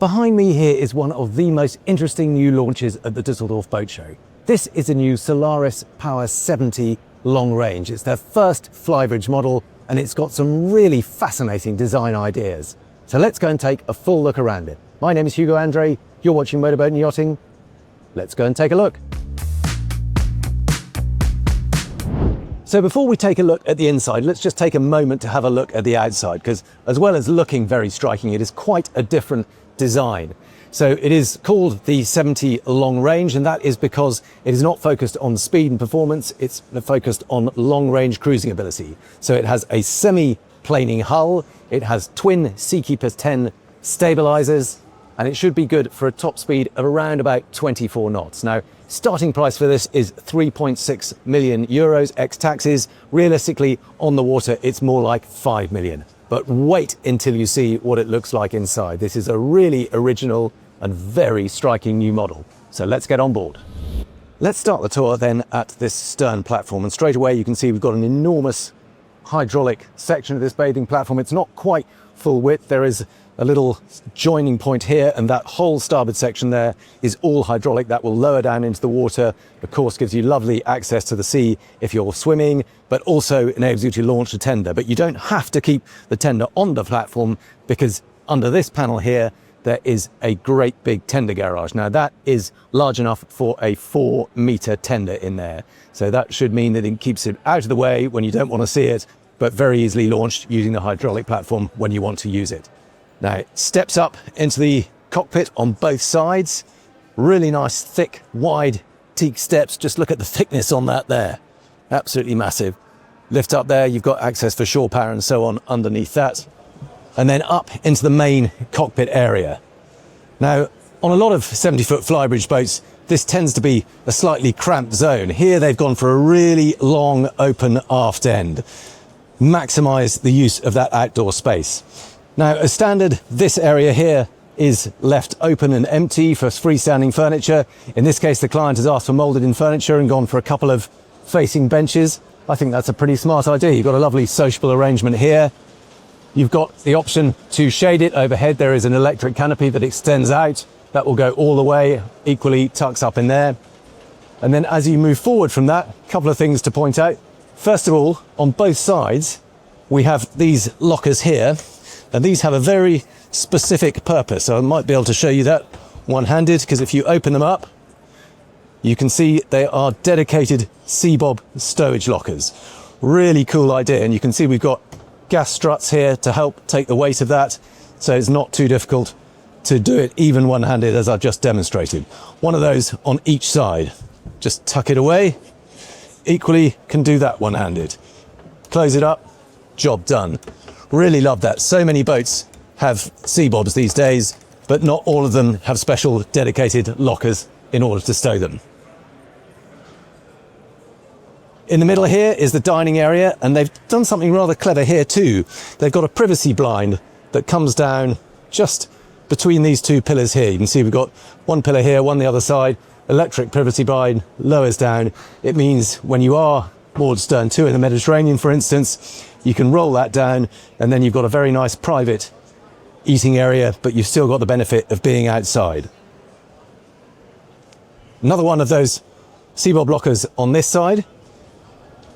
Behind me here is one of the most interesting new launches at the Düsseldorf Boat Show. This is a new Solaris Power 70 long range. It's their first Flybridge model, and it's got some really fascinating design ideas. So let's go and take a full look around it. My name is Hugo Andreae, you're watching Motorboat and Yachting. Let's go and take a look. So before we take a look at the inside, let's just take a moment to have a look at the outside, because as well as looking very striking, it is quite a different design. So it is called the 70 long range, and that is because it is not focused on speed and performance, it's focused on long range cruising ability. So it has a semi-planing hull, it has twin Seakeeper 10 stabilizers, and it should be good for a top speed of around about 24 knots. Now, starting price for this is 3.6 million euros ex taxes. Realistically, on the water, it's more like 5 million. But wait until you see what it looks like inside. This is a really original and very striking new model. So let's get on board. Let's start the tour then at this stern platform. And straight away, you can see we've got an enormous hydraulic section of this bathing platform. It's not quite full width. There is a little joining point here, and that whole starboard section there is all hydraulic. That will lower down into the water. Of course, gives you lovely access to the sea if you're swimming, but also enables you to launch a tender. But you don't have to keep the tender on the platform, because under this panel here, there is a great big tender garage. Now that is large enough for a 4-meter tender in there. So that should mean that it keeps it out of the way when you don't want to see it, but very easily launched using the hydraulic platform when you want to use it. Now it steps up into the cockpit on both sides. Really nice, thick, wide teak steps. Just look at the thickness on that there. Absolutely massive. Lift up there, you've got access for shore power and so on underneath that. And then up into the main cockpit area. Now, on a lot of 70-foot Flybridge boats, this tends to be a slightly cramped zone. Here they've gone for a really long open aft end. Maximize the use of that outdoor space. Now, as standard, this area here is left open and empty for freestanding furniture. In this case, the client has asked for molded-in furniture and gone for a couple of facing benches. I think that's a pretty smart idea. You've got a lovely sociable arrangement here. You've got the option to shade it overhead. There is an electric canopy that extends out. That will go all the way, equally tucks up in there. And then as you move forward from that, a couple of things to point out. First of all, on both sides, we have these lockers here. And these have a very specific purpose. So I might be able to show you that one-handed, because if you open them up, you can see they are dedicated Seabob stowage lockers. Really cool idea. And you can see we've got gas struts here to help take the weight of that. So it's not too difficult to do it even one-handed, as I've just demonstrated. One of those on each side. Just tuck it away. Equally can do that one-handed. Close it up, job done. Really love that. So many boats have Seabobs these days, but not all of them have special dedicated lockers in order to stow them. In the middle here is the dining area, and they've done something rather clever here too. They've got a privacy blind that comes down just between these two pillars here. You can see we've got one pillar here, one the other side. Electric privacy blind lowers down. It means when you are moored stern to in the Mediterranean, for instance, you can roll that down, and then you've got a very nice private eating area, but you've still got the benefit of being outside. Another one of those Seabob lockers on this side.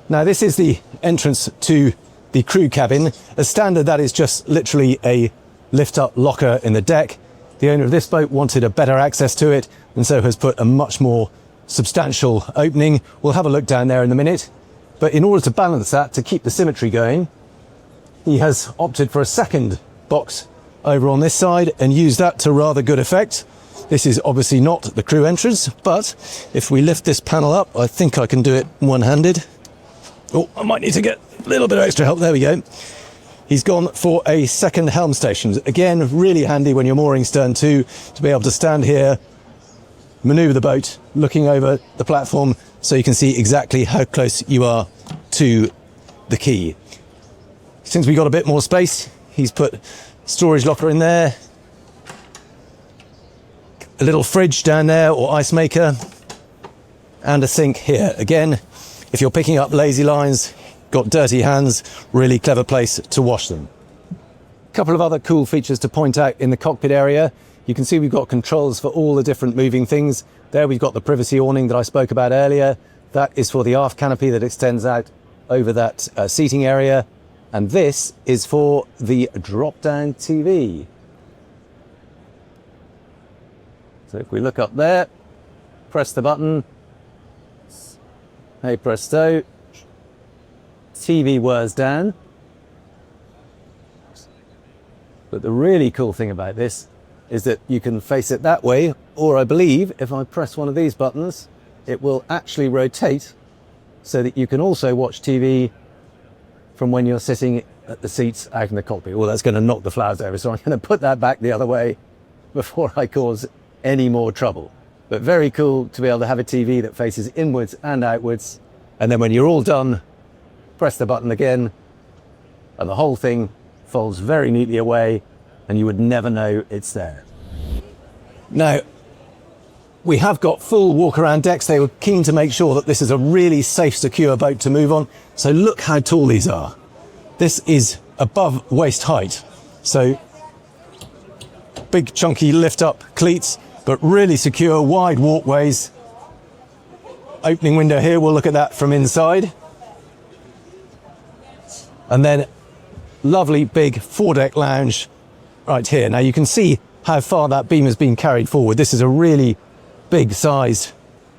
Now this is the entrance to the crew cabin. As standard, that is just literally a lift-up locker in the deck. The owner of this boat wanted a better access to it, and so has put a much more substantial opening. We'll have a look down there in a minute. But in order to balance that, to keep the symmetry going, he has opted for a second box over on this side and used that to rather good effect. This is obviously not the crew entrance, but if we lift this panel up, I think I can do it one-handed. Oh, I might need to get a little bit of extra help. There we go. He's gone for a second helm station. Again, really handy when you're mooring stern to be able to stand here, maneuver the boat, looking over the platform, so you can see exactly how close you are to the quay. Since we got a bit more space, he's put storage locker in there, a little fridge down there or ice maker, and a sink here. Again, if you're picking up lazy lines, got dirty hands, really clever place to wash them. A couple of other cool features to point out in the cockpit area. You can see we've got controls for all the different moving things. There we've got the privacy awning that I spoke about earlier. That is for the aft canopy that extends out over that seating area. And this is for the drop-down TV. So if we look up there, press the button, hey presto, TV whirs down. But the really cool thing about this is that you can face it that way, or I believe if I press one of these buttons, it will actually rotate so that you can also watch TV from when you're sitting at the seats out in the cockpit. Well, that's going to knock the flowers over, so I'm going to put that back the other way before I cause any more trouble. But very cool to be able to have a TV that faces inwards and outwards, and then when you're all done, press the button again, and the whole thing folds very neatly away, and you would never know it's there. Now, we have got full walk-around decks. They were keen to make sure that this is a really safe, secure boat to move on. So look how tall these are. This is above waist height. So big, chunky lift-up cleats, but really secure, wide walkways. Opening window here, we'll look at that from inside. And then lovely big foredeck lounge right here. Now you can see how far that beam has been carried forward. This is a really big sized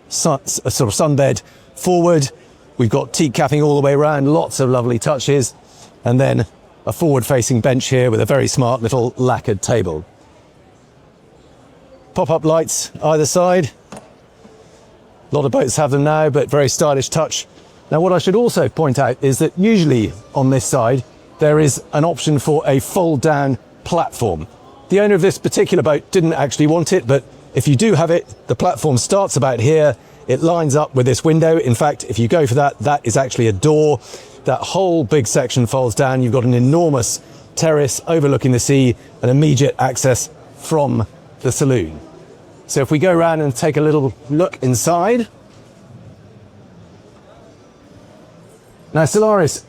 sort of sunbed forward. We've got teak capping all the way around, lots of lovely touches, and then a forward facing bench here with a very smart little lacquered table. Pop-up lights either side. A lot of boats have them now, but very stylish touch. Now what I should also point out is that usually on this side there is an option for a fold down platform. The owner of this particular boat didn't actually want it, but if you do have it, the platform starts about here. It lines up with this window. In fact, if you go for that, that is actually a door. That whole big section folds down. You've got an enormous terrace overlooking the sea and immediate access from the saloon. So if we go around and take a little look inside. Now, Solaris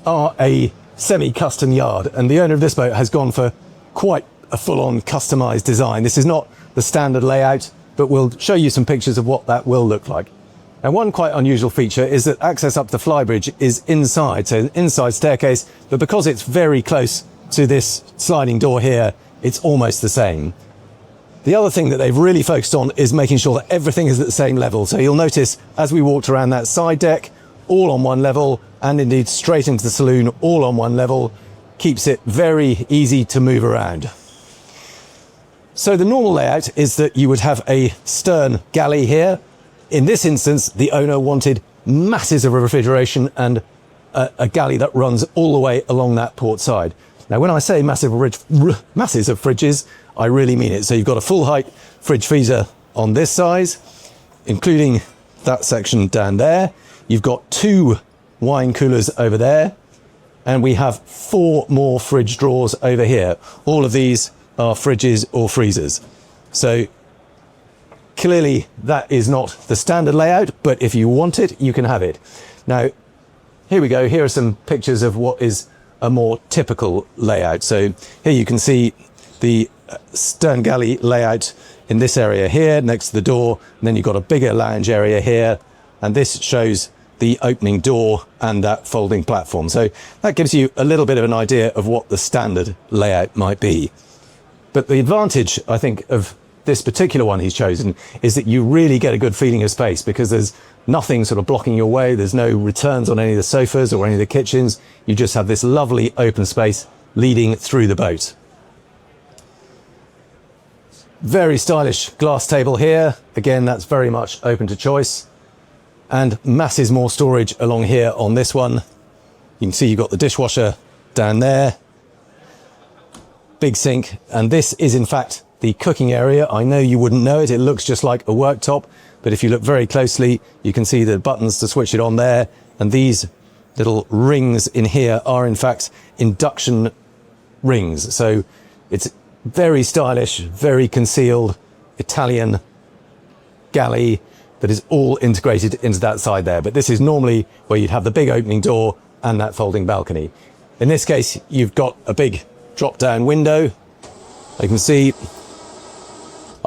are a semi-custom yard, and the owner of this boat has gone for quite a full-on customized design. This is not the standard layout, but we'll show you some pictures of what that will look like. And one quite unusual feature is that access up to Flybridge is inside, so an inside staircase, but because it's very close to this sliding door here, it's almost the same. The other thing that they've really focused on is making sure that everything is at the same level. So you'll notice as we walked around that side deck, all on one level, and indeed straight into the saloon, all on one level, keeps it very easy to move around. So the normal layout is that you would have a stern galley here. In this instance, the owner wanted masses of refrigeration and a galley that runs all the way along that port side. Now, when I say masses of fridges, I really mean it. So you've got a full height fridge freezer on this size, including that section down there. You've got 2 wine coolers over there, and we have 4 more fridge drawers over here. All of these are fridges or freezers. So clearly that is not the standard layout, but if you want it, you can have it. Now, here we go. Here are some pictures of what is a more typical layout. So here you can see the stern galley layout in this area here next to the door, and then you've got a bigger lounge area here, and this shows the opening door and that folding platform. So that gives you a little bit of an idea of what the standard layout might be. But the advantage, I think, of this particular one he's chosen is that you really get a good feeling of space, because there's nothing sort of blocking your way. There's no returns on any of the sofas or any of the kitchens. You just have this lovely open space leading through the boat. Very stylish glass table here. Again, that's very much open to choice. And masses more storage along here on this one. You can see you've got the dishwasher down there. Big sink. And this is in fact the cooking area. I know you wouldn't know it. It looks just like a worktop. But if you look very closely, you can see the buttons to switch it on there. And these little rings in here are in fact induction rings. So it's very stylish, very concealed Italian galley that is all integrated into that side there. But this is normally where you'd have the big opening door and that folding balcony. In this case, you've got a big drop-down window. You can see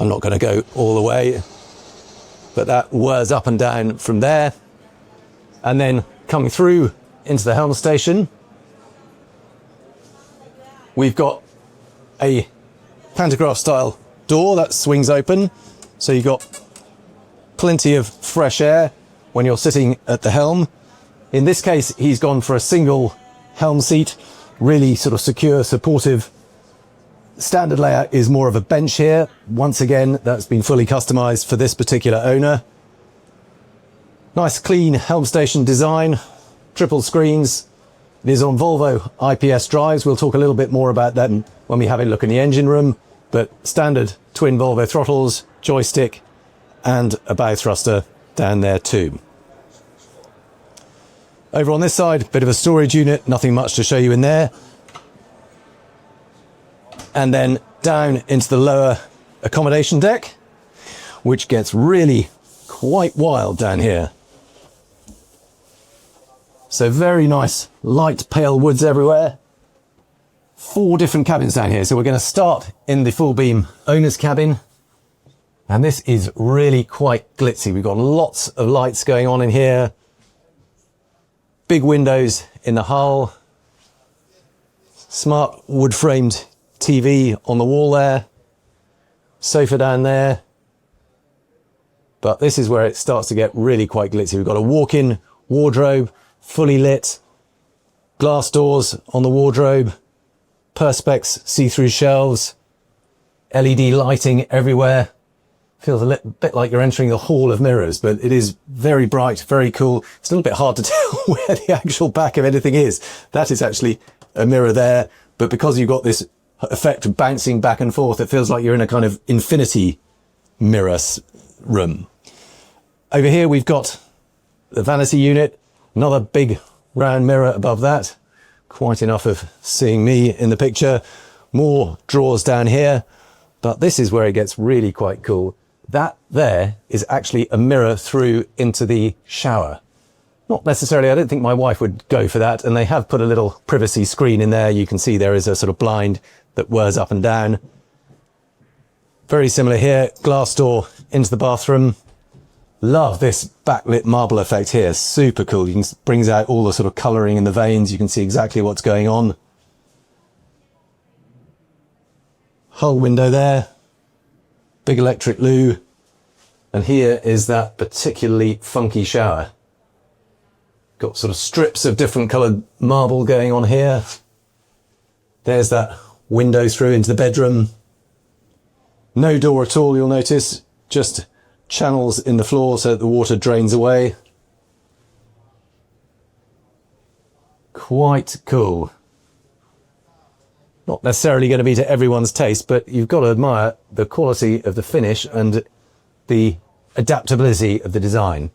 I'm not going to go all the way, but that whirs up and down from there. And then coming through into the helm station, we've got a pantograph style door that swings open. So you've got plenty of fresh air when you're sitting at the helm. In this case, he's gone for a single helm seat, really sort of secure, supportive. Standard layout is more of a bench here. Once again, that's been fully customized for this particular owner. Nice clean helm station design, triple screens. It is on Volvo IPS drives. We'll talk a little bit more about that when we have a look in the engine room, but standard twin Volvo throttles, joystick, and a bow thruster down there too. Over on this side, bit of a storage unit, nothing much to show you in there. And then down into the lower accommodation deck, which gets really quite wild down here. So very nice light pale woods everywhere. 4 different cabins down here. So we're going to start in the full beam owner's cabin. And this is really quite glitzy. We've got lots of lights going on in here. Big windows in the hull. Smart wood framed TV on the wall there. Sofa down there. But this is where it starts to get really quite glitzy. We've got a walk-in wardrobe, fully lit, glass doors on the wardrobe, perspex see-through shelves, LED lighting everywhere. Feels a bit like you're entering the hall of mirrors, but it is very bright, very cool. It's a little bit hard to tell where the actual back of anything is. That is actually a mirror there, but because you've got this effect of bouncing back and forth, it feels like you're in a kind of infinity mirror room. Over here we've got the vanity unit, another big round mirror above that, quite enough of seeing me in the picture. More drawers down here, but this is where it gets really quite cool. That there is actually a mirror through into the shower. Not necessarily, I don't think my wife would go for that, and they have put a little privacy screen in there. You can see there is a sort of blind that whirs up and down. Very similar here, glass door into the bathroom. Love this backlit marble effect here, super cool. You can brings out all the sort of colouring in the veins. You can see exactly what's going on. Hull window there, big electric loo, and here is that particularly funky shower. Got sort of strips of different coloured marble going on here. There's that window through into the bedroom. No door at all, you'll notice, just channels in the floor so that the water drains away. Quite cool. Not necessarily going to be to everyone's taste, but you've got to admire the quality of the finish and the adaptability of the design.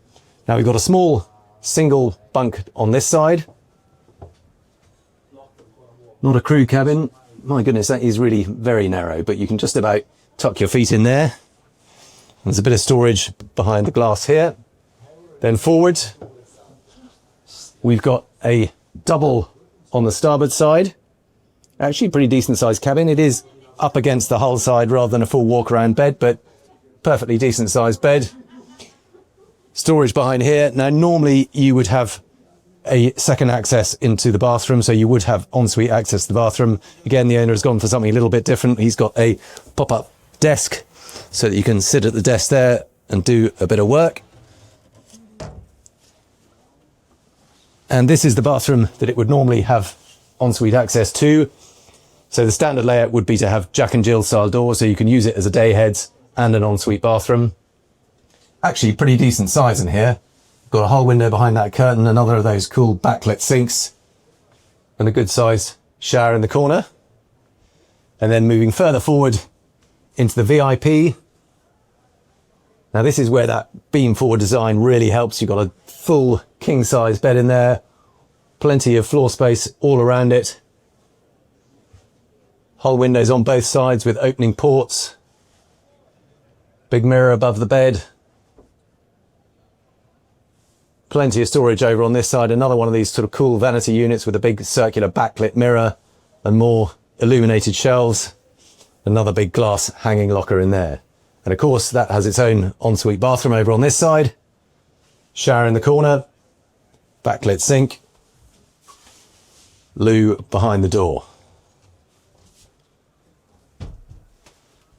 Now we've got a small single bunk on this side. Not a crew cabin. My goodness, that is really very narrow, but you can just about tuck your feet in there. There's a bit of storage behind the glass here. Then forward, we've got a double on the starboard side. Actually, pretty decent sized cabin. It is up against the hull side rather than a full walk around bed, but perfectly decent sized bed. Storage behind here. Now, normally you would have a second access into the bathroom, so you would have ensuite access to the bathroom. Again, the owner has gone for something a little bit different. He's got a pop-up desk so that you can sit at the desk there and do a bit of work. And this is the bathroom that it would normally have ensuite access to. So the standard layout would be to have Jack and Jill style doors, so you can use it as a day heads and an ensuite bathroom. Actually pretty decent size in here. Got a hull window behind that curtain, another of those cool backlit sinks, and a good sized shower in the corner. And then moving further forward into the VIP. Now this is where that beam forward design really helps. You've got a full king size bed in there, plenty of floor space all around it. Hull windows on both sides with opening ports. Big mirror above the bed. Plenty of storage over on this side. Another one of these sort of cool vanity units with a big circular backlit mirror and more illuminated shelves. Another big glass hanging locker in there. And of course, that has its own ensuite bathroom over on this side. Shower in the corner, backlit sink, loo behind the door.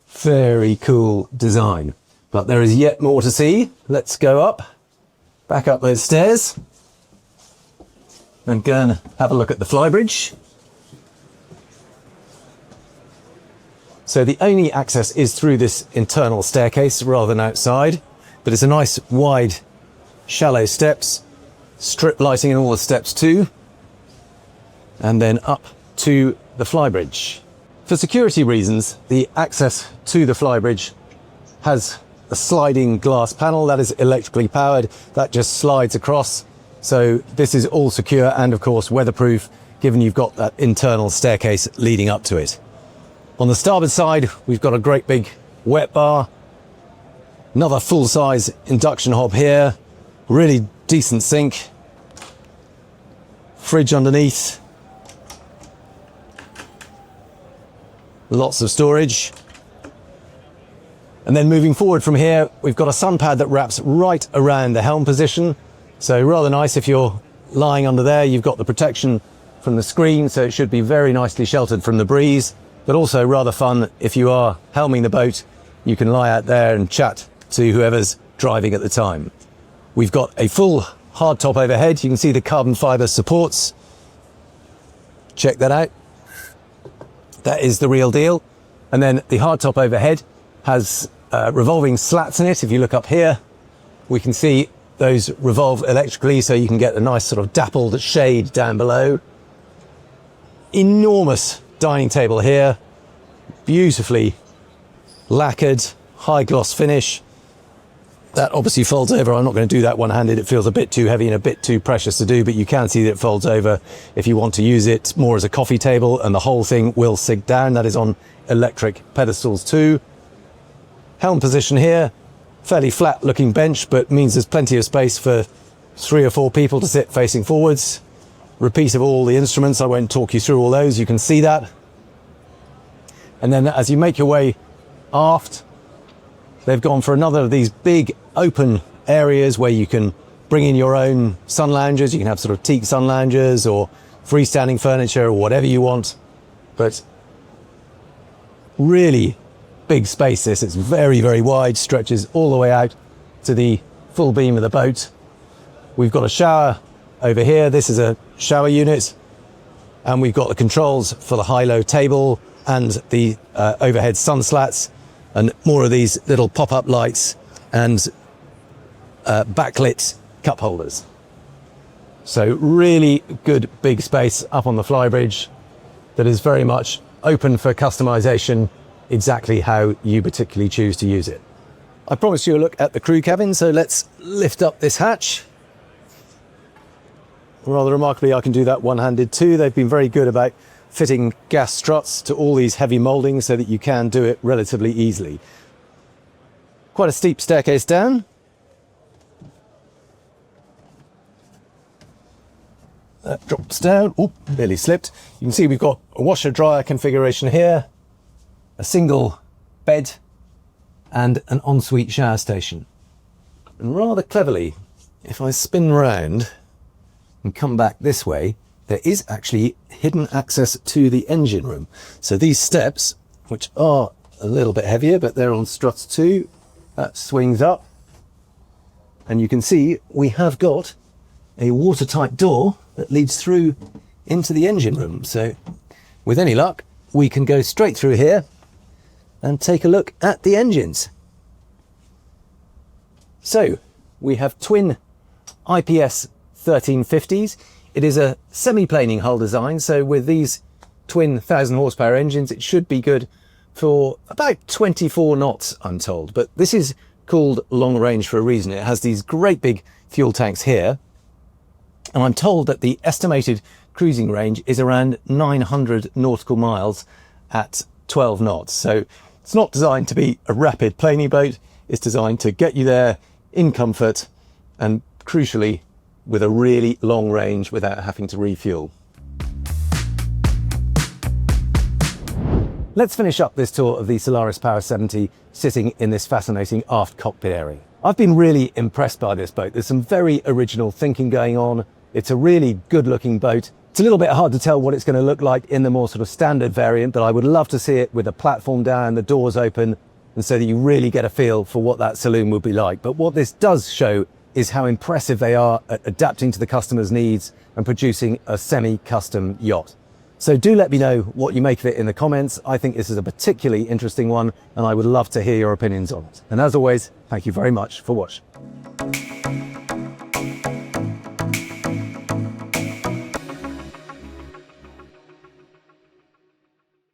Very cool design. But there is yet more to see. Let's go up, back up those stairs, and go and have a look at the Flybridge. So the only access is through this internal staircase rather than outside, but it's a nice wide, shallow steps, strip lighting in all the steps too, and then up to the Flybridge. For security reasons, the access to the Flybridge has a sliding glass panel that is electrically powered that just slides across. So this is all secure and of course weatherproof, given you've got that internal staircase leading up to it. On the starboard side, we've got a great big wet bar, another full-size induction hob here, really decent sink, fridge underneath, lots of storage. And then moving forward from here, we've got a sun pad that wraps right around the helm position. So rather nice if you're lying under there, you've got the protection from the screen, so it should be very nicely sheltered from the breeze, but also rather fun if you are helming the boat, you can lie out there and chat to whoever's driving at the time. We've got a full hardtop overhead. You can see the carbon fiber supports. Check that out. That is the real deal. And then the hardtop overhead has revolving slats in it. If you look up here, we can see those revolve electrically, so you can get a nice sort of dappled shade down below. Enormous dining table here, beautifully lacquered, high gloss finish. That obviously folds over. I'm not going to do that one-handed. It feels a bit too heavy and a bit too precious to do, but you can see that it folds over if you want to use it more as a coffee table, and the whole thing will sink down. That is on electric pedestals too. Helm position here, fairly flat looking bench, but means there's plenty of space for 3 or 4 people to sit facing forwards. Repeat of all the instruments. I won't talk you through all those. You can see that. And then as you make your way aft, they've gone for another of these big open areas where you can bring in your own sun loungers. You can have sort of teak sun loungers or freestanding furniture or whatever you want. But really big space this. It's very, very wide, stretches all the way out to the full beam of the boat. We've got a shower over here. This is a shower unit. And we've got the controls for the high-low table and the overhead sun slats, and more of these little pop-up lights and backlit cup holders. So really good big space up on the Flybridge that is very much open for customization, exactly how you particularly choose to use it. I promised you a look at the crew cabin, so let's lift up this hatch. Rather remarkably, I can do that one-handed too. They've been very good about fitting gas struts to all these heavy mouldings so that you can do it relatively easily. Quite a steep staircase down. That drops down. Oop, nearly slipped. You can see we've got a washer dryer configuration here, a single bed, and an ensuite shower station. And rather cleverly, if I spin round and come back this way, there is actually hidden access to the engine room. So these steps, which are a little bit heavier, but they're on struts too, that swings up. And you can see we have got a watertight door that leads through into the engine room. So with any luck, we can go straight through here and take a look at the engines. So we have twin IPS 1350s. It is a semi-planing hull design, so with these twin 1,000 horsepower engines, it should be good for about 24 knots, I'm told. But this is called long range for a reason. It has these great big fuel tanks here, and I'm told that the estimated cruising range is around 900 nautical miles at 12 knots. So it's not designed to be a rapid planing boat. It's designed to get you there in comfort and, crucially, with a really long range without having to refuel. Let's finish up this tour of the Solaris Power 70 sitting in this fascinating aft cockpit area. I've been really impressed by this boat. There's some very original thinking going on. It's a really good looking boat. It's a little bit hard to tell what it's going to look like in the more sort of standard variant, but I would love to see it with the platform down, the doors open, and so that you really get a feel for what that saloon would be like. But what this does show is how impressive they are at adapting to the customer's needs and producing a semi-custom yacht. So do let me know what you make of it in the comments. I think this is a particularly interesting one, and I would love to hear your opinions on it. And as always, thank you very much for watching.